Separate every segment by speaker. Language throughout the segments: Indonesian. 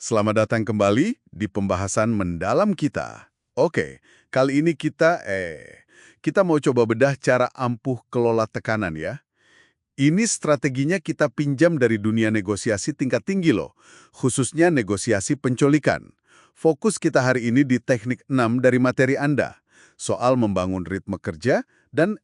Speaker 1: Selamat datang kembali di pembahasan mendalam kita. Oke, kali ini kita mau coba bedah cara ampuh kelola tekanan ya. Ini strateginya kita pinjam dari dunia negosiasi tingkat tinggi loh, khususnya negosiasi penculikan. Fokus kita hari ini di teknik 6 dari materi Anda, soal membangun ritme kerja dan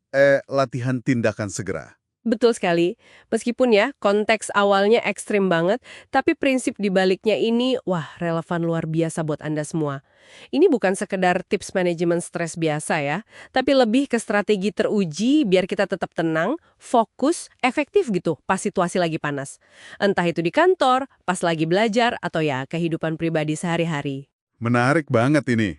Speaker 1: latihan tindakan segera.
Speaker 2: Betul sekali. Meskipun ya, konteks awalnya ekstrim banget, tapi prinsip di baliknya ini, wah, relevan luar biasa buat Anda semua. Ini bukan sekedar tips manajemen stres biasa ya, tapi lebih ke strategi teruji biar kita tetap tenang, fokus, efektif gitu pas situasi lagi panas. Entah itu di kantor, pas lagi belajar, atau ya kehidupan pribadi sehari-hari.
Speaker 1: Menarik banget ini.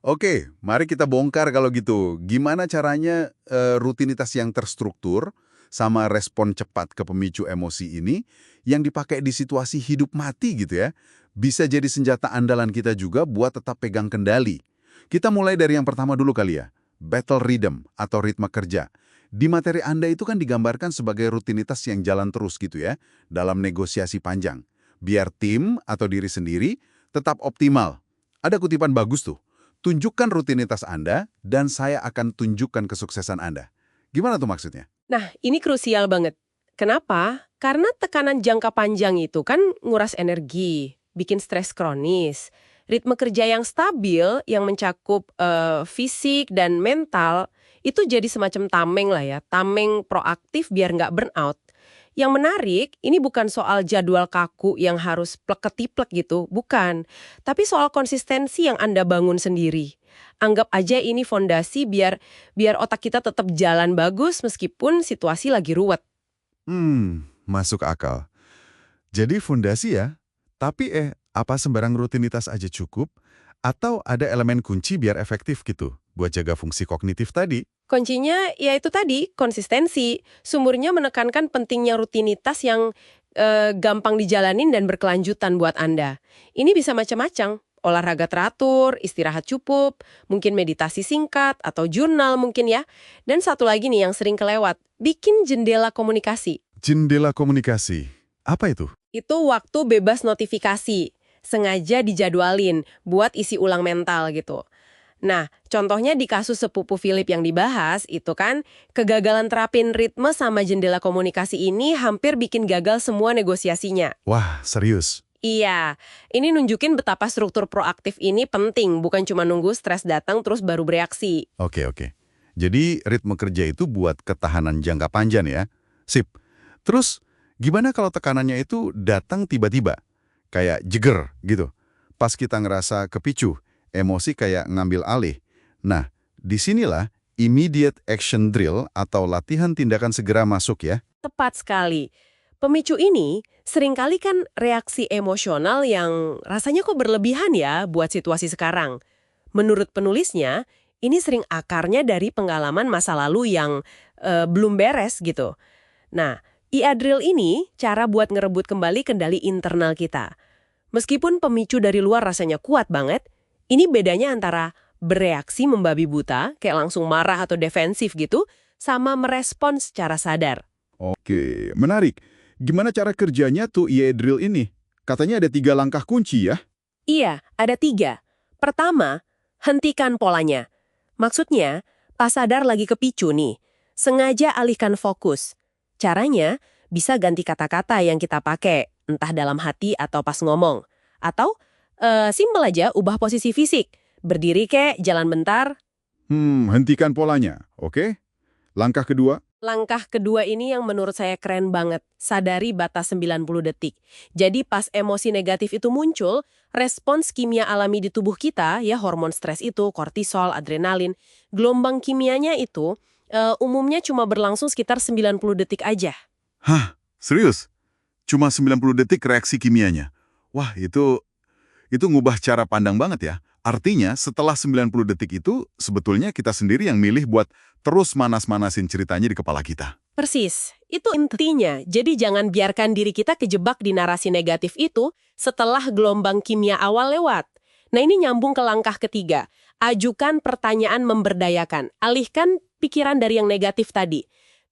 Speaker 1: Oke, mari kita bongkar kalau gitu. Gimana caranya rutinitas yang terstruktur sama respon cepat ke pemicu emosi ini yang dipakai di situasi hidup mati gitu ya, bisa jadi senjata andalan kita juga buat tetap pegang kendali. Kita mulai dari yang pertama dulu kali ya, battle rhythm atau ritme kerja. Di materi Anda itu kan digambarkan sebagai rutinitas yang jalan terus gitu ya, dalam negosiasi panjang. Biar tim atau diri sendiri tetap optimal. Ada kutipan bagus tuh. Tunjukkan rutinitas Anda, dan saya akan tunjukkan kesuksesan Anda. Gimana tuh maksudnya?
Speaker 2: Nah, ini krusial banget. Kenapa? Karena tekanan jangka panjang itu kan nguras energi, bikin stres kronis. Ritme kerja yang stabil, yang mencakup fisik dan mental, itu jadi semacam tameng lah ya, tameng proaktif biar nggak burnout. Yang menarik, ini bukan soal jadwal kaku yang harus plek-ketiplek gitu, bukan. Tapi soal konsistensi yang Anda bangun sendiri. Anggap aja ini fondasi biar otak kita tetap jalan bagus meskipun situasi lagi ruwet.
Speaker 1: Masuk akal. Jadi fondasi ya, tapi apa sembarang rutinitas aja cukup? Atau ada elemen kunci biar efektif gitu, buat jaga fungsi kognitif tadi?
Speaker 2: Kuncinya ya itu tadi, konsistensi. Sumbernya menekankan pentingnya rutinitas yang gampang dijalanin dan berkelanjutan buat Anda. Ini bisa macam-macam. Olahraga teratur, istirahat cukup, mungkin meditasi singkat, atau jurnal mungkin ya. Dan satu lagi nih yang sering kelewat, bikin jendela komunikasi.
Speaker 1: Jendela komunikasi. Apa itu?
Speaker 2: Itu waktu bebas notifikasi. Sengaja dijadwalin buat isi ulang mental gitu. Nah, contohnya di kasus sepupu Philip yang dibahas, itu kan kegagalan terapin ritme sama jendela komunikasi ini hampir bikin gagal semua negosiasinya.
Speaker 1: Wah, serius?
Speaker 2: Iya, ini nunjukin betapa struktur proaktif ini penting, bukan cuma nunggu stres datang terus baru bereaksi.
Speaker 1: Oke. Jadi ritme kerja itu buat ketahanan jangka panjang ya? Sip. Terus, gimana kalau tekanannya itu datang tiba-tiba? Kayak jeger gitu. Pas kita ngerasa kepicu, emosi kayak ngambil alih. Nah, disinilah immediate action drill atau latihan tindakan segera masuk ya.
Speaker 2: Tepat sekali. Pemicu ini seringkali kan reaksi emosional yang rasanya kok berlebihan ya buat situasi sekarang. Menurut penulisnya, ini sering akarnya dari pengalaman masa lalu yang belum beres gitu. Nah, IA drill ini cara buat ngerebut kembali kendali internal kita. Meskipun pemicu dari luar rasanya kuat banget, ini bedanya antara bereaksi membabi buta, kayak langsung marah atau defensif gitu, sama merespons secara sadar.
Speaker 1: Oke, menarik. Gimana cara kerjanya tuh IA drill ini? Katanya ada 3 langkah kunci ya?
Speaker 2: Iya, ada 3. Pertama, hentikan polanya. Maksudnya, pas sadar lagi kepicu nih, sengaja alihkan fokus. Caranya, bisa ganti kata-kata yang kita pakai, entah dalam hati atau pas ngomong. Atau, simpel aja ubah posisi fisik. Berdiri kek, jalan bentar.
Speaker 1: Hentikan polanya. Oke. Langkah kedua?
Speaker 2: Langkah kedua ini yang menurut saya keren banget. Sadari batas 90 detik. Jadi pas emosi negatif itu muncul, respons kimia alami di tubuh kita, ya hormon stres itu, kortisol, adrenalin, gelombang kimianya itu umumnya cuma berlangsung sekitar 90 detik aja.
Speaker 1: Hah? Serius? Cuma 90 detik reaksi kimianya? Wah, itu ngubah cara pandang banget ya. Artinya, setelah 90 detik itu, sebetulnya kita sendiri yang milih buat terus manas-manasin ceritanya di kepala kita.
Speaker 2: Persis, itu intinya. Jadi jangan biarkan diri kita kejebak di narasi negatif itu setelah gelombang kimia awal lewat. Nah ini nyambung ke langkah ketiga. Ajukan pertanyaan memberdayakan. Alihkan pikiran dari yang negatif tadi.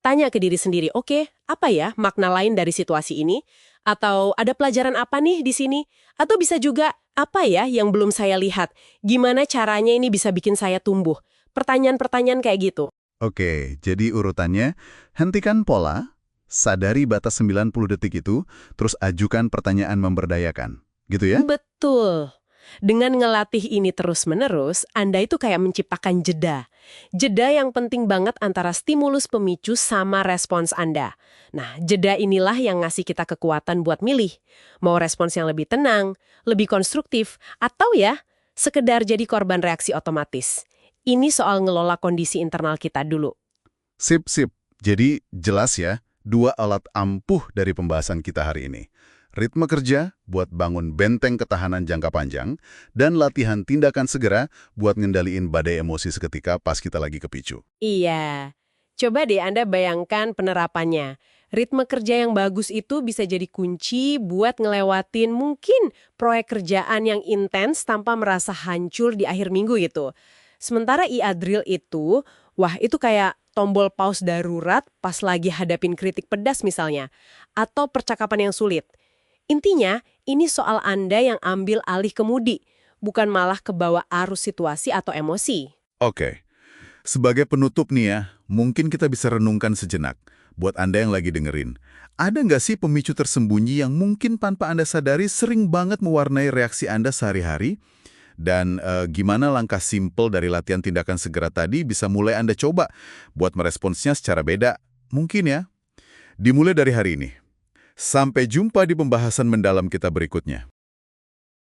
Speaker 2: Tanya ke diri sendiri, oke, apa ya makna lain dari situasi ini? Atau ada pelajaran apa nih di sini? Atau bisa juga, apa ya yang belum saya lihat? Gimana caranya ini bisa bikin saya tumbuh? Pertanyaan-pertanyaan kayak gitu.
Speaker 1: Oke, jadi urutannya, hentikan pola, sadari batas 90 detik itu, terus ajukan pertanyaan memberdayakan. Gitu ya?
Speaker 2: Betul. Dengan ngelatih ini terus-menerus, Anda itu kayak menciptakan jeda. Jeda yang penting banget antara stimulus pemicu sama respons Anda. Nah, jeda inilah yang ngasih kita kekuatan buat milih. Mau respons yang lebih tenang, lebih konstruktif, atau ya, sekedar jadi korban reaksi otomatis. Ini soal ngelola kondisi internal kita dulu.
Speaker 1: Sip, sip. Jadi jelas ya, dua alat ampuh dari pembahasan kita hari ini. Ritme kerja buat bangun benteng ketahanan jangka panjang, dan latihan tindakan segera buat ngendaliin badai emosi seketika pas kita lagi kepicu.
Speaker 2: Iya. Coba deh Anda bayangkan penerapannya. Ritme kerja yang bagus itu bisa jadi kunci buat ngelewatin mungkin proyek kerjaan yang intens tanpa merasa hancur di akhir minggu gitu. Sementara e-adril itu, wah itu kayak tombol pause darurat pas lagi hadapin kritik pedas misalnya. Atau percakapan yang sulit. Intinya, ini soal Anda yang ambil alih kemudi, bukan malah kebawa arus situasi atau emosi.
Speaker 1: Oke. Sebagai penutup nih ya, mungkin kita bisa renungkan sejenak. Buat Anda yang lagi dengerin, ada nggak sih pemicu tersembunyi yang mungkin tanpa Anda sadari sering banget mewarnai reaksi Anda sehari-hari? Dan gimana langkah simpel dari latihan tindakan segera tadi bisa mulai Anda coba buat meresponsnya secara beda? Mungkin ya. Dimulai dari hari ini. Sampai jumpa di pembahasan mendalam kita berikutnya.